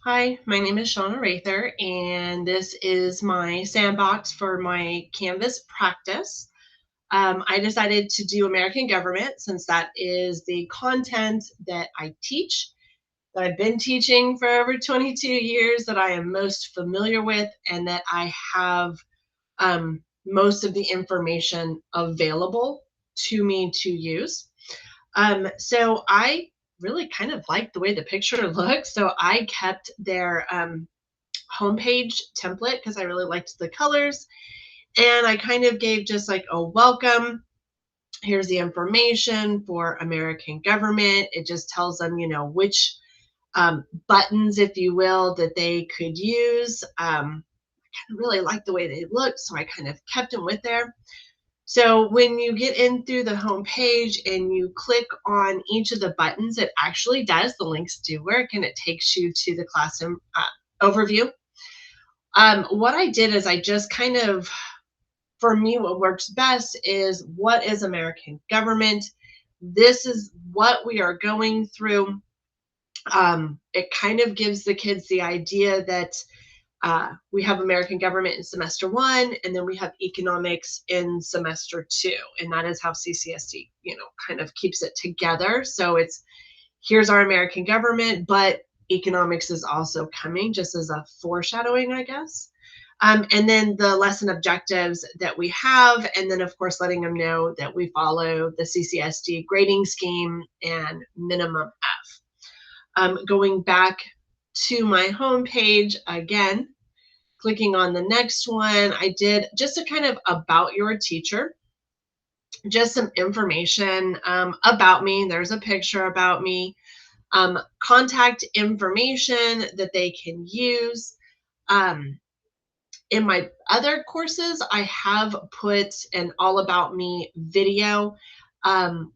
Hi, my name is Shauna Rather, and this is my sandbox for my Canvas practice. I decided to do American government since that is the content that I teach, that I've been teaching for over 22 years, that I am most familiar with, and that I have most of the information available to me to use. So I really kind of like the way the picture looks. So I kept their homepage template because I really liked the colors. And I kind of gave just like a welcome. Here's the information for American government. It just tells them, which buttons, if you will, that they could use. I really like the way they look, so I kind of kept them with there. So when you get in through the home page and you click on each of the buttons, it actually does. The links do work, and it takes you to the classroom overview. What I did is I just kind of, for me, what works best is what is American government? This is what we are going through. It kind of gives the kids the idea that we have American government in semester one, and then we have economics in semester two. And that is how CCSD, kind of keeps it together. So it's here's our American government, but economics is also coming just as a foreshadowing, I guess. And then the lesson objectives that we have, and then of course letting them know that we follow the CCSD grading scheme and minimum F. Going back to my home page again, clicking on the next one, I did just a kind of about your teacher, just some information about me. There's a picture about me, contact information that they can use. In my other courses, I have put an all about me video,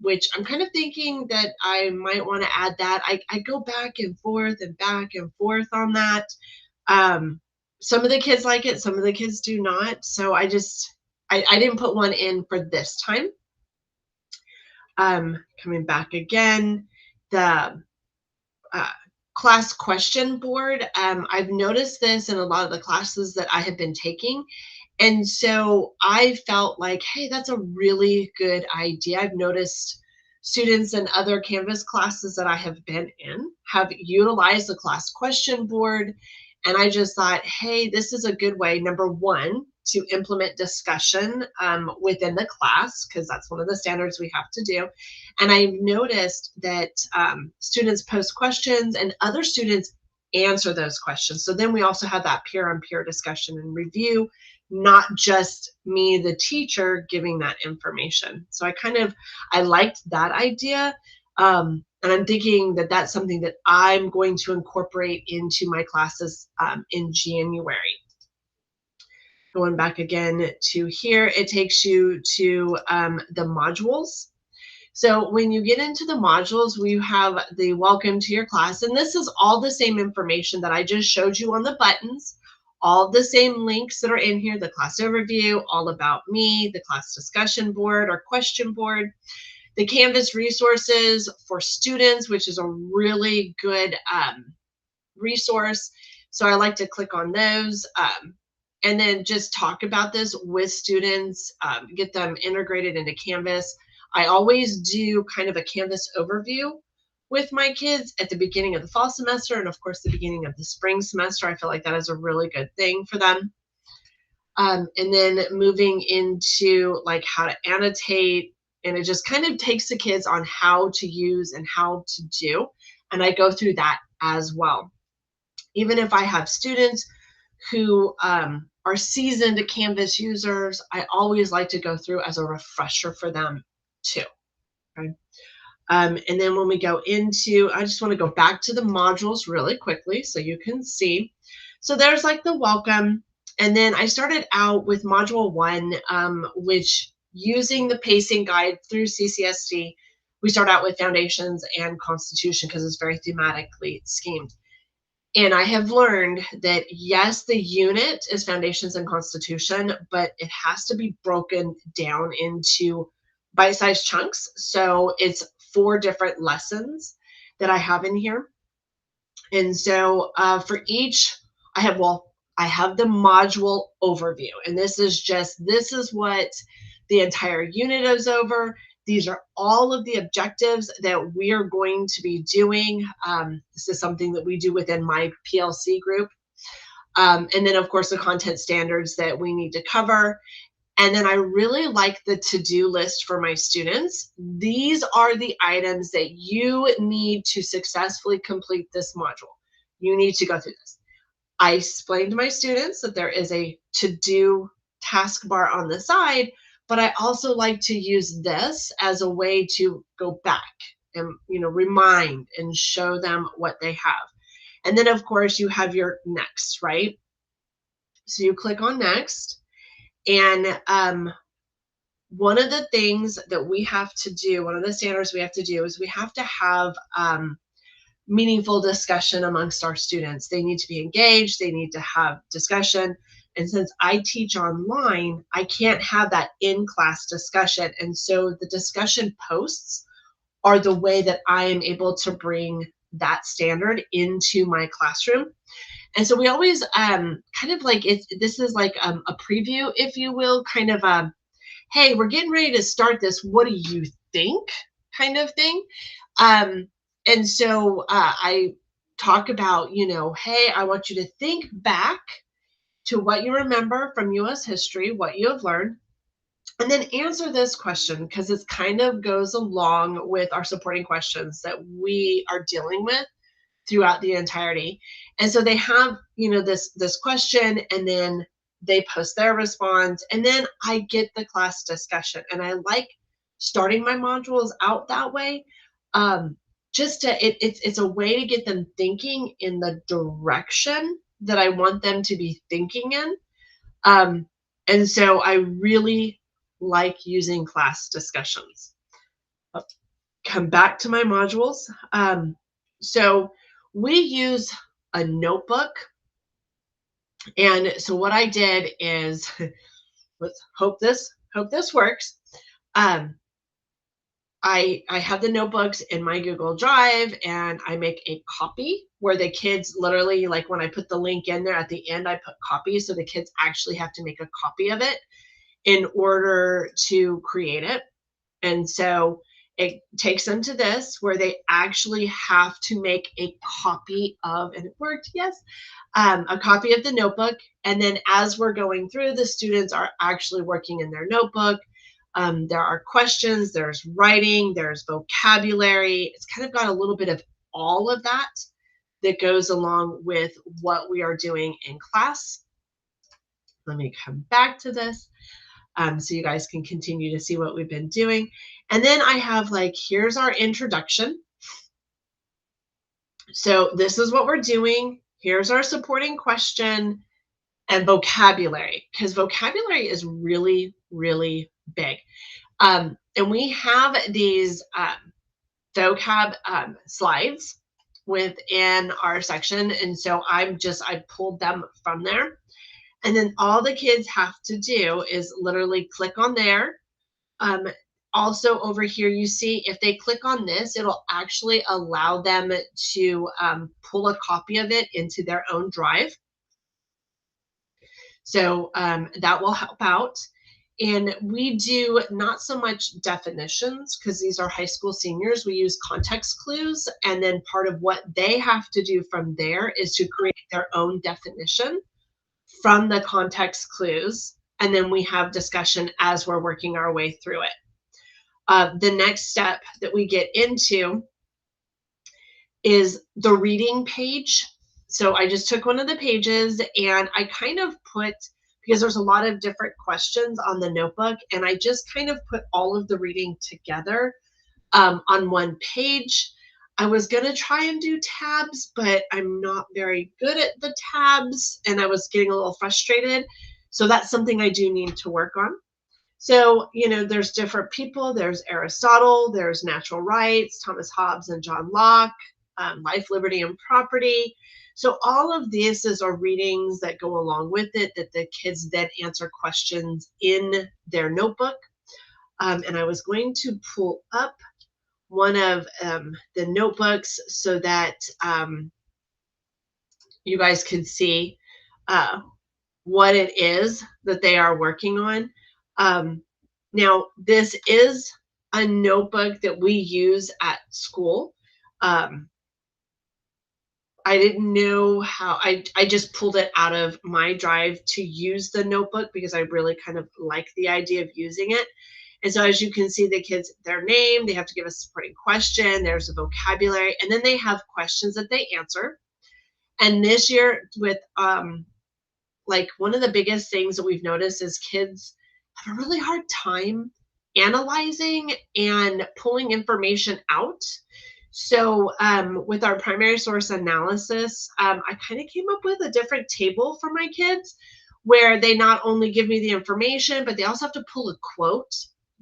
which I'm kind of thinking that I might want to add that. I go back and forth and back and forth on that. Um, some of the kids like it, some of the kids do not. So I didn't put one in for this time. Coming back again, the uh, class question board. I've noticed this in a lot of the classes that I have been taking. And so I felt like, hey, that's a really good idea. I've noticed students in other Canvas classes that I have been in have utilized the class question board. And I just thought, hey, this is a good way, number one, to implement discussion within the class, because that's one of the standards we have to do. And I've noticed that students post questions and other students answer those questions. So then we also have that peer-on-peer discussion and review, not just me, the teacher, giving that information. So I liked that idea. And I'm thinking that that's something that I'm going to incorporate into my classes in January. Going back again to here, it takes you to the modules. So when you get into the modules, we have the welcome to your class. And this is all the same information that I just showed you on the buttons, all the same links that are in here, the class overview, all about me, the class discussion board or question board, the Canvas resources for students, which is a really good resource. So I like to click on those. And then just talk about this with students, get them integrated into Canvas. I always do kind of a Canvas overview with my kids at the beginning of the fall semester and of course the beginning of the spring semester. I feel like that is a really good thing for them. And then moving into like how to annotate, and it just kind of takes the kids on how to use and how to do. And I go through that as well. Even if I have students who are seasoned Canvas users, I always like to go through as a refresher for them too. Okay. And then when we go into, I just want to go back to the modules really quickly so you can see. So there's like the welcome. And then I started out with module one, which using the pacing guide through CCSD, we start out with foundations and constitution because it's very thematically schemed. And I have learned that yes, the unit is foundations and constitution, but it has to be broken down into bite-sized chunks. So it's 4 different lessons that I have in here. And so for each, I have, well, I have the module overview. And this is what the entire unit is over. These are all of the objectives that we are going to be doing. This is something that we do within my PLC group. And then, of course, the content standards that we need to cover. And then I really like the to-do list for my students. These are the items that you need to successfully complete this module. You need to go through this. I explained to my students that there is a to-do taskbar on the side, but I also like to use this as a way to go back and, remind and show them what they have. And then, of course, you have your next, right? So you click on next, and one of the things that we have to do, one of the standards we have to do is we have to have meaningful discussion amongst our students. They need to be engaged, they need to have discussion. And since I teach online, I can't have that in-class discussion. And so the discussion posts are the way that I am able to bring that standard into my classroom. And so we always kind of like this is like a preview, if you will, kind of hey, we're getting ready to start this. What do you think? Kind of thing. Um, and so I talk about, hey, I want you to think back to what you remember from US history, what you have learned, and then answer this question because it kind of goes along with our supporting questions that we are dealing with throughout the entirety. And so they have, this question, and then they post their response, and then I get the class discussion. And I like starting my modules out that way. Just to it's a way to get them thinking in the direction that I want them to be thinking in. Um, and so I really like using class discussions. I'll come back to my modules. So we use a notebook. And so what I did is, let's hope this works. I have the notebooks in my Google Drive, and I make a copy where the kids literally, like when I put the link in there at the end, I put copy, so the kids actually have to make a copy of it in order to create it. And so it takes them to this where they actually have to make a copy of, and it worked, yes, a copy of the notebook. And then as we're going through, the students are actually working in their notebook. There are questions, there's writing, there's vocabulary. It's kind of got a little bit of all of that that goes along with what we are doing in class. Let me come back to this. So you guys can continue to see what we've been doing. And then I have like, here's our introduction. So this is what we're doing. Here's our supporting question and vocabulary, because vocabulary is really, really big. And we have these vocab slides within our section. And so I pulled them from there. And then all the kids have to do is literally click on there. Also over here, you see if they click on this, it'll actually allow them to pull a copy of it into their own drive. So that will help out. And we do not so much definitions because these are high school seniors. We use context clues. And then part of what they have to do from there is to create their own definition from the context clues, and then we have discussion as we're working our way through it. The next step that we get into is the reading page. So I just took one of the pages and I kind of put, because there's a lot of different questions on the notebook, and I just kind of put all of the reading together on one page. I was going to try and do tabs, but I'm not very good at the tabs, and I was getting a little frustrated. So that's something I do need to work on. So, there's different people. There's Aristotle, there's natural rights, Thomas Hobbes and John Locke, life, liberty, and property. So all of these are readings that go along with it that the kids then answer questions in their notebook. And I was going to pull up one of the notebooks so that you guys can see uh, what it is that they are working on. Um, Now, this is a notebook that we use at school. Um, I didn't know how I just pulled it out of my drive to use the notebook because I really kind of like the idea of using it. And so as you can see, the kids, their name, they have to give a supporting question, there's a vocabulary, and then they have questions that they answer. And this year with like one of the biggest things that we've noticed is kids have a really hard time analyzing and pulling information out. So, with our primary source analysis, I kind of came up with a different table for my kids where they not only give me the information, but they also have to pull a quote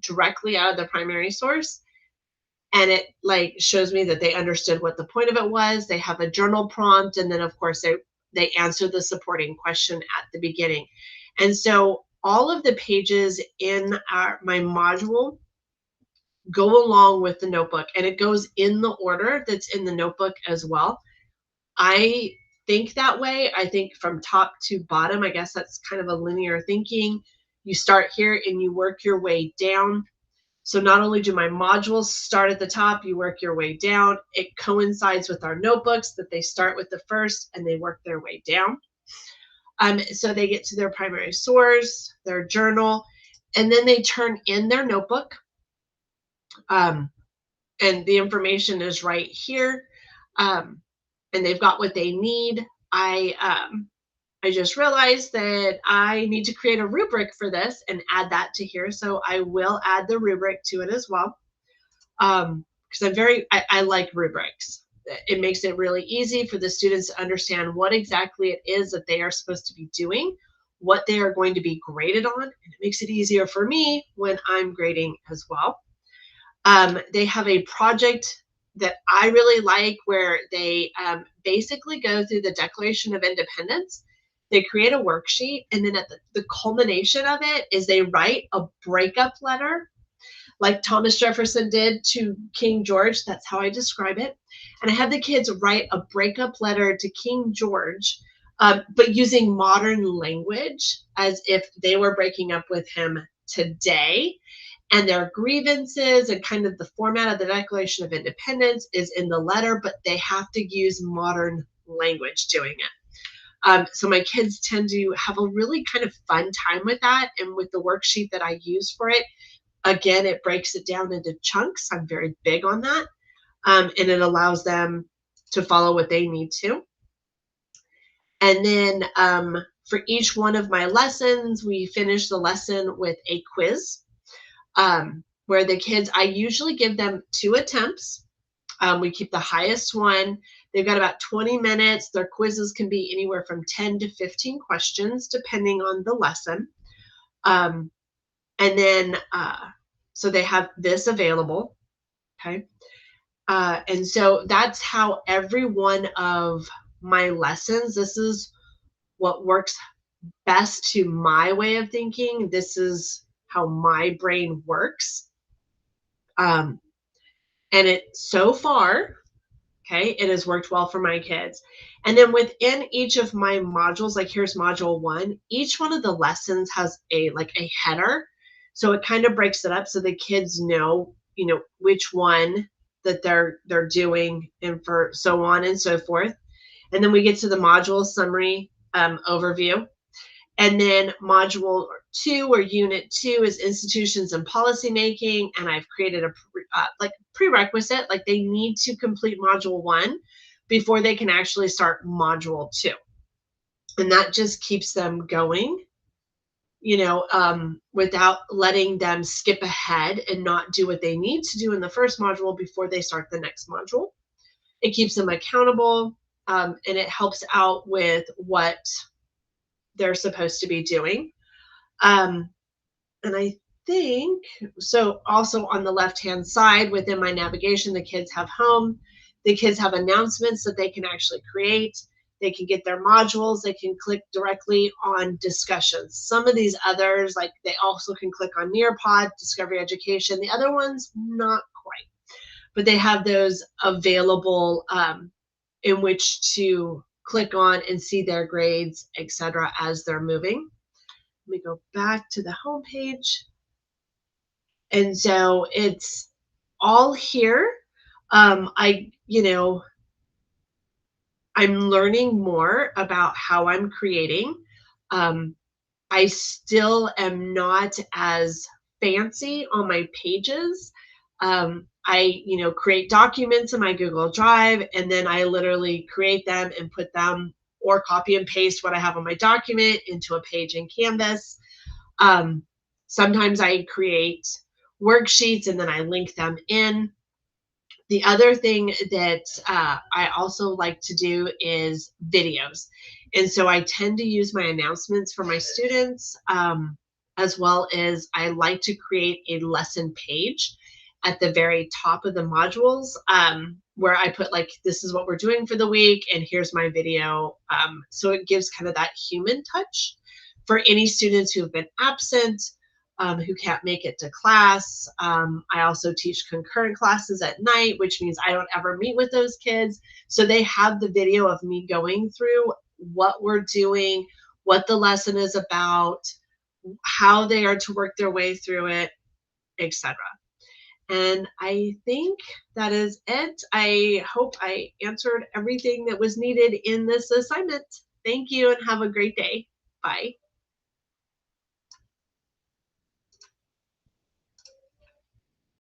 directly out of the primary source. And it like shows me that they understood what the point of it was. They have a journal prompt, and then of course they answer the supporting question at the beginning. And so all of the pages in my module go along with the notebook, and it goes in the order that's in the notebook as well. I think that way. I think from top to bottom, I guess that's kind of a linear thinking. You start here and you work your way down. So not only do my modules start at the top, you work your way down. It coincides with our notebooks that they start with the first and they work their way down. So they get to their primary source, their journal, and then they turn in their notebook. Um, and the information is right here. And they've got what they need. I just realized that I need to create a rubric for this and add that to here. So I will add the rubric to it as well. Because I like rubrics. It makes it really easy for the students to understand what exactly it is that they are supposed to be doing, what they are going to be graded on, and it makes it easier for me when I'm grading as well. They have a project that I really like where they basically go through the Declaration of Independence. They create a worksheet, and then at the culmination of it is they write a breakup letter like Thomas Jefferson did to King George. That's how I describe it. And I had the kids write a breakup letter to King George, but using modern language as if they were breaking up with him today. And their grievances and kind of the format of the Declaration of Independence is in the letter, but they have to use modern language doing it. So my kids tend to have a really kind of fun time with that. And with the worksheet that I use for it, again, it breaks it down into chunks. I'm very big on that. And it allows them to follow what they need to. And then for each one of my lessons, we finish the lesson with a quiz. Where the kids, I usually give them 2 attempts. We keep the highest one. They've got about 20 minutes. Their quizzes can be anywhere from 10 to 15 questions, depending on the lesson. And then, so they have this available. Okay. And so that's how every one of my lessons, this is what works best to my way of thinking. This is how my brain works. And it so far, okay, it has worked well for my kids. And then within each of my modules, like here's module 1, each one of the lessons has a header. So it kind of breaks it up so the kids know, which one that they're doing and for so on and so forth. And then we get to the module summary overview. And then module 2 or unit 2 is institutions and policymaking. And I've created a prerequisite, like they need to complete module 1 before they can actually start module 2. And that just keeps them going, without letting them skip ahead and not do what they need to do in the first module before they start the next module. It keeps them accountable, and it helps out with what they're supposed to be doing. And I think, so also on the left-hand side within my navigation, the kids have home. The kids have announcements that they can actually create. They can get their modules. They can click directly on discussions. Some of these others, like they also can click on Nearpod, Discovery Education. The other ones, not quite. But they have those available in which to click on and see their grades, etc., as they're moving. Let me go back to the home page. And so it's all here. I'm learning more about how I'm creating. Um, I still am not as fancy on my pages. I create documents in my Google Drive, and then I literally create them and put them or copy and paste what I have on my document into a page in Canvas. Um, Sometimes I create worksheets and then I link them in. The other thing that I also like to do is videos. And so I tend to use my announcements for my students, as well as I like to create a lesson page at the very top of the modules, where I put like, this is what we're doing for the week, and here's my video. So it gives kind of that human touch for any students who have been absent, who can't make it to class. I also teach concurrent classes at night, which means I don't ever meet with those kids. So they have the video of me going through what we're doing, what the lesson is about, how they are to work their way through it, etc. And I think that is it. I hope I answered everything that was needed in this assignment. Thank you and have a great day. Bye.